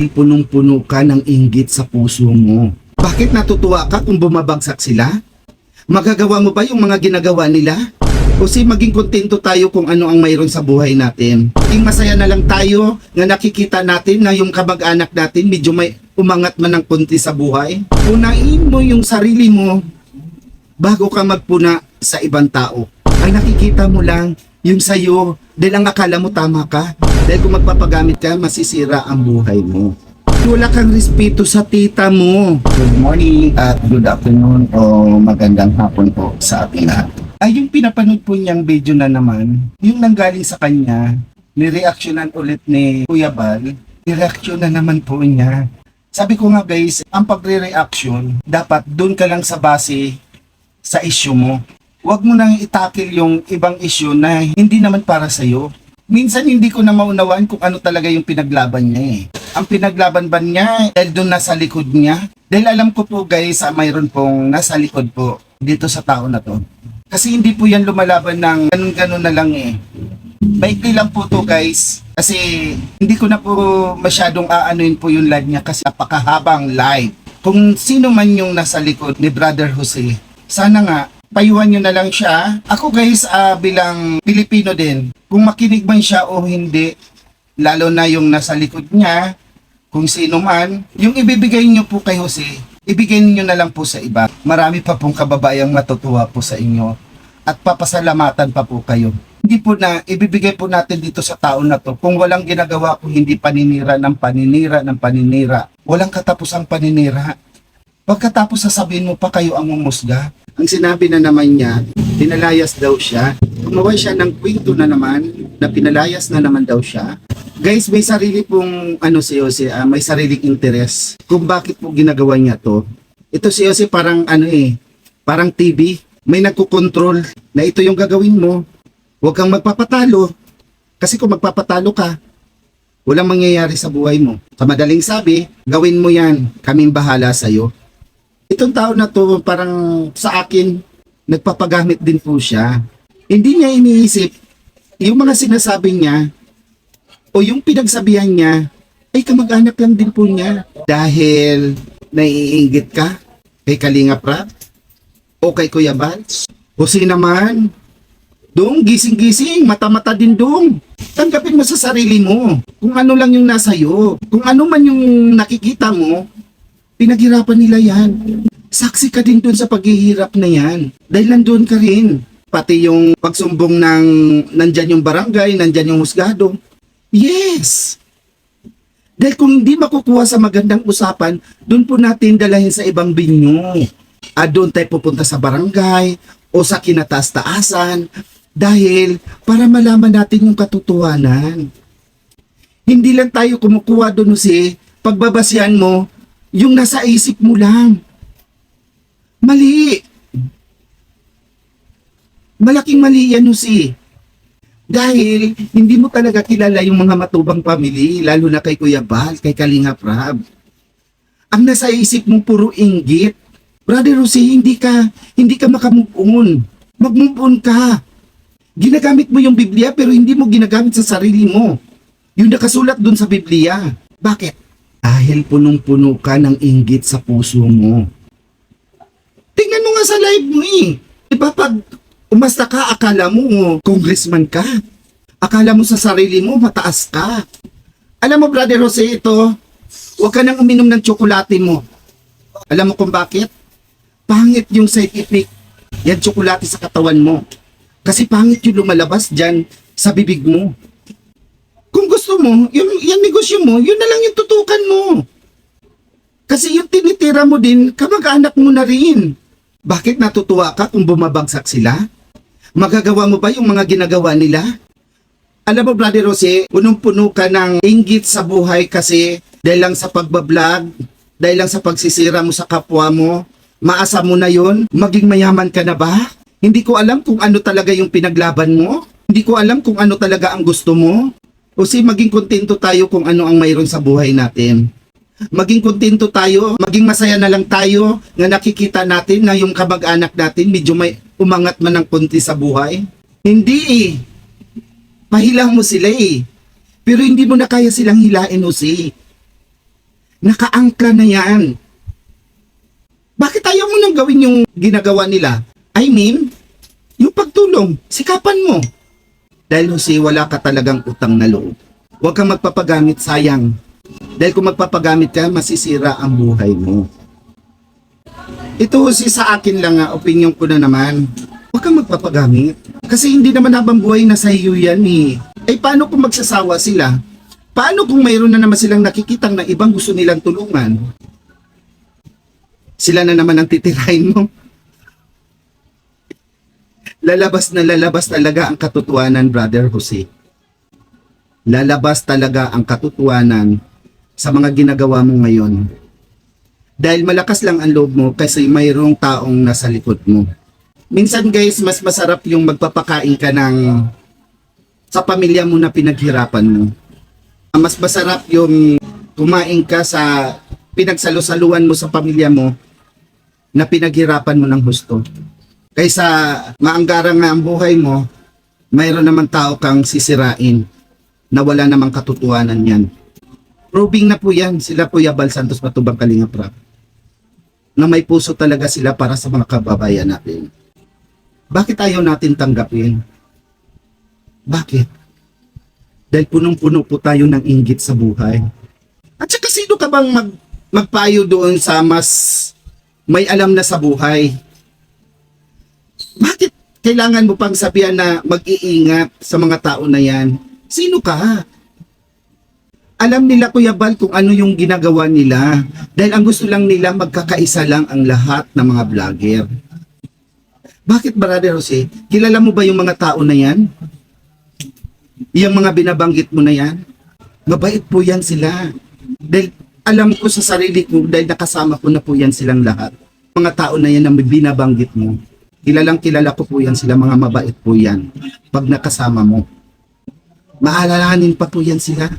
dahil punong-puno ka ng inggit sa puso mo. Bakit natutuwa ka kung bumabagsak sila? Magagawa mo ba yung mga ginagawa nila? O maging kontento tayo kung ano ang mayroon sa buhay natin. Maging masaya na lang tayo na nakikita natin na yung kamag-anak natin medyo may umangat man ng konti sa buhay. Punain mo yung sarili mo bago ka magpuna sa ibang tao. Ang nakikita mo lang yung sayo dahil ang akala mo tama ka. Dahil kung magpapagamit ka, masisira ang buhay mo. Wala kang respeto sa tita mo. Good morning at good afternoon o magandang hapon po sa ating lahat. Ay, yung pinapanood po niyang video na naman, yung nanggaling sa kanya, nireaksyonan ulit ni Kuya Bal, nireaksyon na naman po niya. Sabi ko nga guys, ang pagre-reaction, dapat doon ka lang sa base sa issue mo. Huwag mo nang itakil yung ibang issue na hindi naman para sa'yo. Minsan hindi ko na maunawaan kung ano talaga yung pinaglaban niya eh. Ang pinaglaban ba niya dahil doon nasa likod niya? Dahil alam ko po guys, mayroon pong nasa likod po dito sa tao na to. Kasi hindi po yan lumalaban ng ganun-ganun na lang eh. Maikli lang po to guys. Kasi hindi ko na po masyadong aanuin po yung live niya kasi napakahabang live. Kung sino man yung nasa likod ni Brother Jose, sana nga payuhan nyo na lang siya. Ako guys, bilang Pilipino din, kung makinig man siya o hindi, lalo na yung nasa likod niya, kung sino man, yung ibibigay nyo po kay Jose, ibigay niyo na lang po sa iba. Marami pa pong kababayang matutuwa po sa inyo at papasalamatan pa po kayo. Hindi po na ibibigay po natin dito sa tao na to kung walang ginagawa kung hindi paninira ng paninira ng paninira. Walang katapusang paninira. Pagkatapos sasabihin mo pa kayo ang umusga. Ang sinabi na naman niya, pinalayas daw siya. Gumawa siya ng kwento na naman na pinalayas na naman daw siya. Guys, may sarili pong si Jose, may sariling interes kung bakit po ginagawa niya to. Ito si Jose parang parang TV. May nagkukontrol na ito yung gagawin mo. Huwag kang magpapatalo. Kasi kung magpapatalo ka, walang mangyayari sa buhay mo. Sa madaling sabi, gawin mo yan. Kaming bahala sa'yo. Itong tao na to parang sa akin, nagpapagamit din po siya. Hindi niya iniisip yung mga sinasabi niya o yung pinagsabihan niya ay kamag-anak lang din po niya. Dahil naiinggit ka kay Kalinga Prab o kay Kuya Bal. Jose naman, dong gising-gising, mata-mata din dong. Tanggapin mo sa sarili mo kung ano lang yung nasa iyo. Kung ano man yung nakikita mo, pinaghirapan nila yan. Saksi ka din dun sa paghihirap na yan. Dahil nandun ka rin. Pati yung pagsumbong ng nandyan yung barangay, nandyan yung husgado. Yes! Dahil kung hindi makukuha sa magandang usapan, doon po natin dalahin sa ibang binyo. Doon tayo pupunta sa barangay o sa kinataas-taasan dahil para malaman natin yung katotohanan. Hindi lang tayo kumukuha doon pagbabasihan mo, yung nasa isip mo lang. Mali! Malaking mali yan dahil hindi mo talaga kilala yung mga matubang pamilya, lalo na kay Kuya Bal, kay Kalinga Prab. Ang nasa isip mo puro inggit. Brother Jose, hindi ka makamove on. Mag-move on ka. Ginagamit mo yung Biblia pero hindi mo ginagamit sa sarili mo. Yung nakasulat dun sa Biblia. Bakit? Dahil punong-puno ka ng inggit sa puso mo. Tingnan mo nga sa live mo Diba pag umasta ka, akala mo congressman ka. Akala mo sa sarili mo, mataas ka. Alam mo, Brother Jose, huwag ka nang uminom ng tsokolate mo. Alam mo kung bakit? Pangit yung side effect. Yan tsokolate sa katawan mo. Kasi pangit yung lumalabas dyan sa bibig mo. Kung gusto mo, yung negosyo mo, yun na lang yung tutukan mo. Kasi yung tinitira mo din, kamag-anak mo na rin. Bakit natutuwa ka kung bumabagsak sila? Magagawa mo ba yung mga ginagawa nila? Alam mo, Brother Jose, punong-puno ka ng inggit sa buhay kasi dahil lang sa pagbablog, dahil lang sa pagsisira mo sa kapwa mo, maasa mo na yon, maging mayaman ka na ba? Hindi ko alam kung ano talaga yung pinaglaban mo. Hindi ko alam kung ano talaga ang gusto mo. Jose, maging kontento tayo kung ano ang mayroon sa buhay natin. Maging kontento tayo, maging masaya na lang tayo na nakikita natin na yung kamag-anak natin medyo may umangat man ng konti sa buhay. Hindi Pahilang mo sila Pero hindi mo na kaya silang hilain, Jose. Nakaangkla na yan. Bakit ayaw mo nang gawin yung ginagawa nila? I mean, yung pagtulong, sikapan mo. Dahil Jose, wala ka talagang utang na loob. Huwag kang magpapagamit, sayang. Dahil kung magpapagamit ka, masisira ang buhay mo. Ito Jose, sa akin lang opinion ko na naman. Huwag kang magpapagamit. Kasi hindi naman habang buhay na sa iyo yan eh. Eh paano kung magsasawa sila? Paano kung mayroon na naman silang nakikitang na ibang gusto nilang tulungan? Sila na naman ang titirahin mo. Lalabas na lalabas talaga ang katotohanan, Brother Jose. Lalabas talaga ang katotohanan sa mga ginagawa mo ngayon. Dahil malakas lang ang loob mo kasi mayroong taong nasa likod mo. Minsan guys, mas masarap yung magpapakain ka ng sa pamilya mo na pinaghirapan mo. Mas masarap yung kumain ka sa pinagsalo-saluan mo sa pamilya mo na pinaghirapan mo ng husto. Kaysa maanggarang nga ang buhay mo, mayroon naman tao kang sisirain na wala namang katotohanan yan. Proving na po yan, sila po Yabal Santos Matubang Kalinga Prab, na may puso talaga sila para sa mga kababayan natin. Bakit ayaw natin tanggapin? Bakit? Dahil punong-puno po tayo ng inggit sa buhay. At saka sino ka bang magpayo doon sa mas may alam na sa buhay? Bakit kailangan mo pang sabihan na mag-iingat sa mga tao na yan? Sino ka? Alam nila Kuya Bal kung ano yung ginagawa nila. Dahil ang gusto lang nila magkakaisa lang ang lahat ng mga vlogger. Bakit Brother Jose? Kilala mo ba yung mga tao na yan? Yung mga binabanggit mo na yan? Mabait po yan sila. Dahil alam ko sa sarili ko, dahil nakasama ko na po yan silang lahat. Mga tao na yan na binabanggit mo, kilalang kilala ko po yan sila, mga mabait po yan. Pag nakasama mo, maalalahanin pa po yan sila.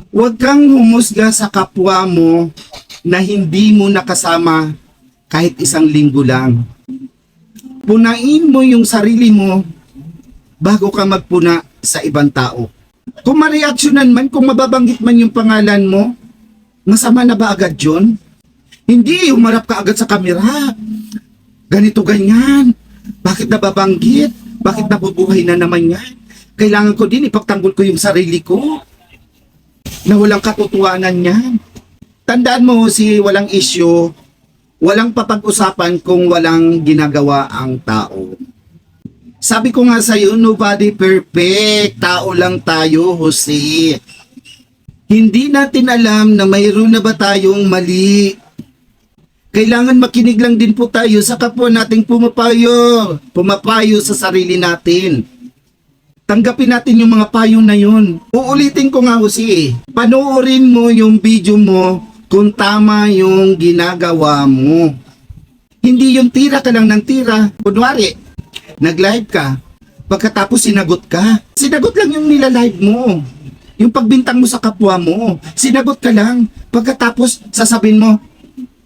Huwag kang humusga sa kapwa mo na hindi mo nakasama kahit isang linggo lang. Punain mo yung sarili mo bago ka magpuna sa ibang tao. Kung mareaksyonan man, kung mababanggit man yung pangalan mo, masama na ba agad yun? Hindi, humarap ka agad sa kamera. Ganito, ganyan. Bakit nababanggit? Bakit nabubuhay na naman yan? Kailangan ko din ipagtanggol ko yung sarili ko na walang katotohanan yan. Tandaan mo si walang issue, walang papag-usapan kung walang ginagawa ang tao. Sabi ko nga sa'yo, nobody perfect. Tao lang tayo, Jose. Hindi natin alam na mayroon na ba tayong mali. Kailangan makinig lang din po tayo sa kapwa nating pumapayo. Pumapayo sa sarili natin. Tanggapin natin yung mga payo na yun. Uulitin ko nga, Jose. Panoorin mo yung video mo kung tama yung ginagawa mo. Hindi yung tira ka lang ng tira. Kunwari, nag-live ka, pagkatapos sinagot ka. Sinagot lang yung nila-live mo. Yung pagbintang mo sa kapwa mo, sinagot ka lang. Pagkatapos, sasabihin mo,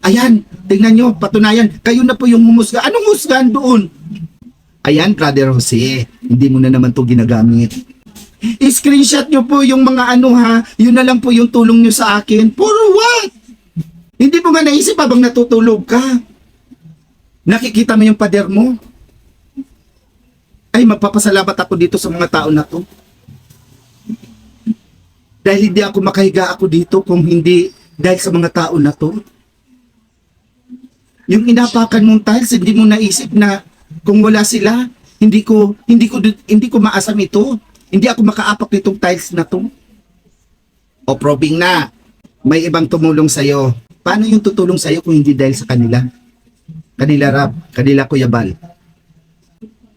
ayan, tingnan nyo, patunayan, kayo na po yung humusga. Anong husgahan doon? Ayan, Brother Jose, hindi mo na naman to ginagamit. I-screenshot nyo po yung mga ano ha, yun na lang po yung tulong nyo sa akin. For what? Hindi mo nga naisip habang natutulog ka. Nakikita mo yung pader mo. Ay, magpapasalamat ako dito sa mga tao na to. Dahil hindi ako makahiga ako dito kung hindi dahil sa mga tao na to. Yung inapakan mong tiles, hindi mo naisip na kung wala sila, hindi ko maasam ito. Hindi ako makaapak nitong tiles na to. O probing na, may ibang tumulong sa'yo. Paano yung tutulong sa'yo kung hindi dahil sa kanila? Kanila Rab, kanila Kuya Bal.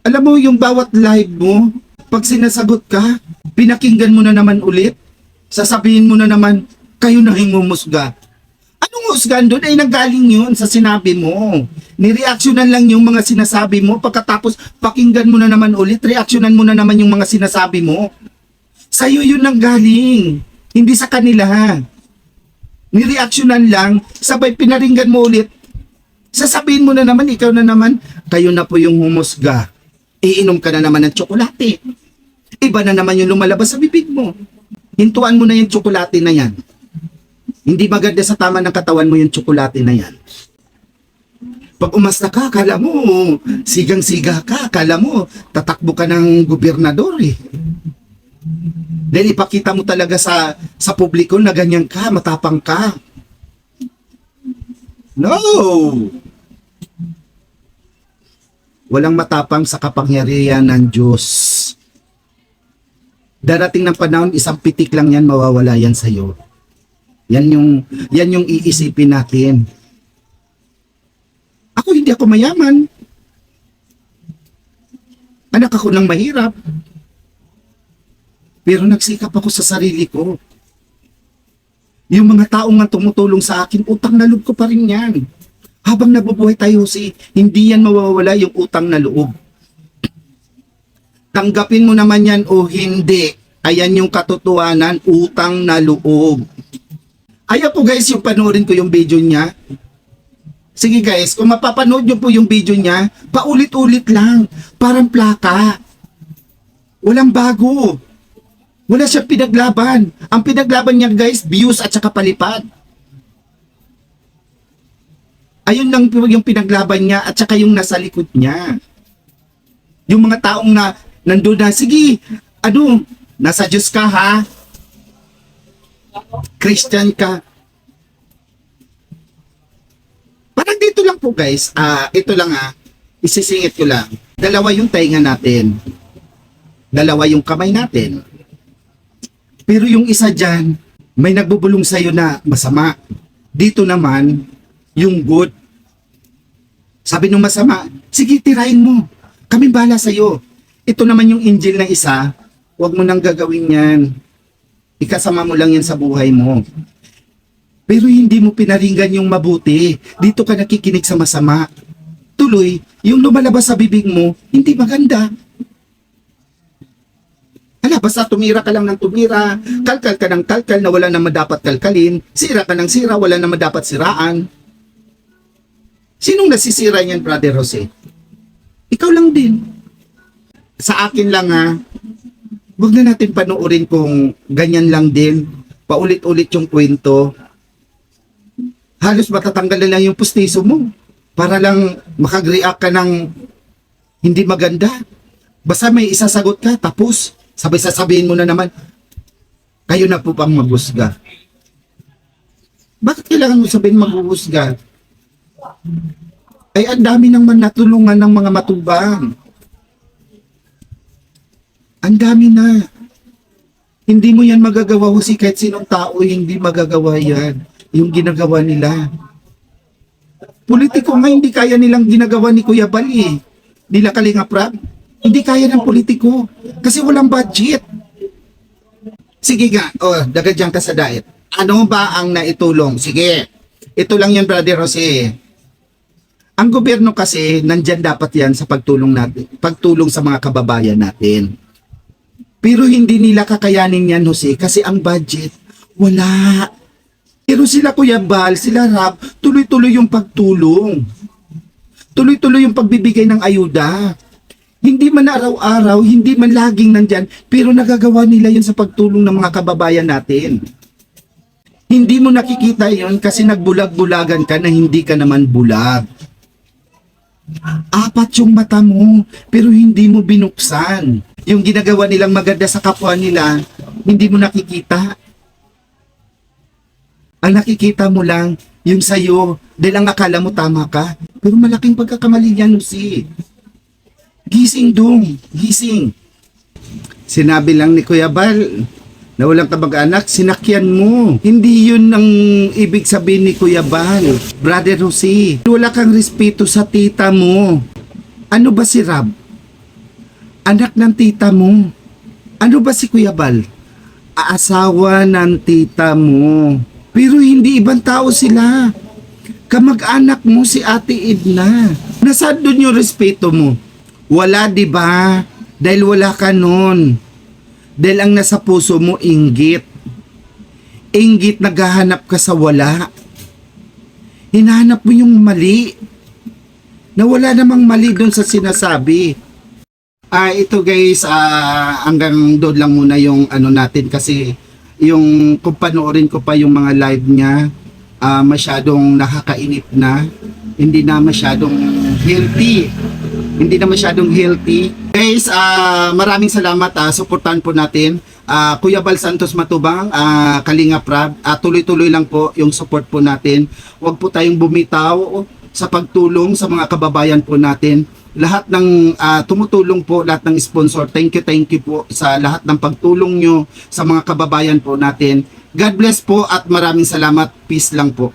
Alam mo yung bawat live mo, pag sinasagot ka, pinakinggan mo na naman ulit, sasabihin mo na naman, kayo na hingumusga. Anong husgan doon? Ay nanggaling yun sa sinabi mo. Nireaksyonan lang yung mga sinasabi mo, pagkatapos pakinggan mo na naman ulit, reaksyonan mo na naman yung mga sinasabi mo. Sa'yo yun nanggaling, hindi sa kanila. Nireaksyonan lang, sabay pinaringgan mo ulit, sasabihin mo na naman, ikaw na naman, kayo na po yung humusga. Iinom ka na naman ng tsokolate. Iba na naman yung lumalabas sa bibig mo. Hintuan mo na yung tsokolate na yan. Hindi maganda sa tama ng katawan mo yung tsokolate na yan. Pag umasta ka, kala mo, sigang-siga ka, kala mo, tatakbo ka ng gobernador eh. Dahil ipakita mo talaga sa publiko na ganyan ka, matapang ka. No! Walang matapang sa kapangyarihan ng Diyos. Darating ng panahon, isang pitik lang yan, mawawala yan sa'yo. Yan yung iisipin natin. Ako hindi ako mayaman. Anak ako ng mahirap. Pero nagsikap ako sa sarili ko. Yung mga taong nga tumutulong sa akin, utang na loob ko pa rin yan. Habang nabubuhay tayo, hindi yan mawawala yung utang na loob. Tanggapin mo naman yan o hindi. Ayan yung katotohanan, utang na loob. Ayaw po guys yung panoorin ko yung video niya. Sige guys, kung mapapanood nyo po yung video niya, paulit-ulit lang. Parang plaka. Walang bago. Wala siyang pinaglaban. Ang pinaglaban niya guys, views at saka palipad. Ayun lang yung pinaglaban niya at saka yung nasa likod niya. Yung mga taong na nandun na, sige, nasa Diyos ka ha? Christian ka. Parang dito lang po guys, ito lang isisingit ko lang. Dalawa yung tainga natin. Dalawa yung kamay natin. Pero yung isa dyan, may nagbubulong sa'yo na masama. Dito naman, yung good. Sabi nung masama, sige tirahin mo. Kami bahala sa'yo. Ito naman yung Injil na isa, huwag mo nang gagawin yan. Ikasama mo lang yan sa buhay mo. Pero hindi mo pinaringgan yung mabuti. Dito ka nakikinig sa masama. Tuloy, yung lumalabas sa bibig mo, hindi maganda. Hala, basta tumira ka lang ng tumira, kalkal ka ng kalkal na wala naman dapat kalkalin, sira ka ng sira, wala naman dapat siraan. Sinong nasisira niyan, Brother Jose? Ikaw lang din. Sa akin lang huwag na natin panoorin kung ganyan lang din, paulit-ulit yung kwento. Halos matatanggal na lang yung pustiso mo para lang makag-react ka ng hindi maganda. Basta may isasagot ka, tapos sabay sasabihin mo na naman, kayo na po pang maghusga. Bakit kailangan mo sabihin maghusga? Ay, ang dami nang natulungan ng mga matubang. Ang dami na. Hindi mo yan magagawa kasi kahit sinong tao hindi magagawa yan. Yung ginagawa nila. Politiko nga hindi kaya nilang ginagawa ni Kuya Bali. Nila Kalinga Prab. Hindi kaya ng politiko. Kasi walang budget. Sige nga, dagadyang ka sa diet. Ano ba ang naitulong? Sige. Ito lang yan, Brother Jose. Ang gobyerno kasi, nandyan dapat yan sa pagtulong natin. Pagtulong sa mga kababayan natin. Pero hindi nila kakayanin yan, Jose, kasi ang budget, wala. Pero sila Kuya Bal, sila Rab, tuloy-tuloy yung pagtulong. Tuloy-tuloy yung pagbibigay ng ayuda. Hindi man araw-araw, hindi man laging nandyan, pero nagagawa nila yun sa pagtulong ng mga kababayan natin. Hindi mo nakikita yun kasi nagbulag-bulagan ka na hindi ka naman bulag. Apat yung mata mo, pero hindi mo binuksan. Yung ginagawa nilang maganda sa kapwa nila, hindi mo nakikita. Ang nakikita mo lang, yung sayo, dahil ang akala mo tama ka. Pero malaking pagkakamali yan, Lucy. Gising dong, gising. Sinabi lang ni Kuya Bal, na walang kamag-anak, sinakyan mo. Hindi yun ang ibig sabihin ni Kuya Bal. Brother Jose, wala kang respeto sa tita mo. Ano ba si Rab? Anak ng tita mo. Ano ba si Kuya Bal? Aasawa ng tita mo. Pero hindi ibang tao sila. Kamag-anak mo si Ate Edna. Nasaan doon yung respeto mo? Wala, di ba? Dahil wala ka nun. Dahil ang nasa puso mo, inggit. Inggit, naghahanap ka sa wala. Hinahanap mo yung mali. Na wala namang mali doon sa sinasabi. Ito guys, hanggang doon lang muna yung ano natin kasi yung kung panoorin ko pa yung mga live niya, masyadong nakakainip na, hindi na masyadong healthy. Hindi na masyadong healthy. Guys, maraming salamat. Suportahan po natin. Kuya Bal Santos Matubang, Kalinga Prab, tuloy-tuloy lang po yung support po natin. Huwag po tayong bumitaw sa pagtulong sa mga kababayan po natin. Lahat ng tumutulong po, lahat ng sponsor, thank you po sa lahat ng pagtulong nyo sa mga kababayan po natin. God bless po at maraming salamat. Peace lang po.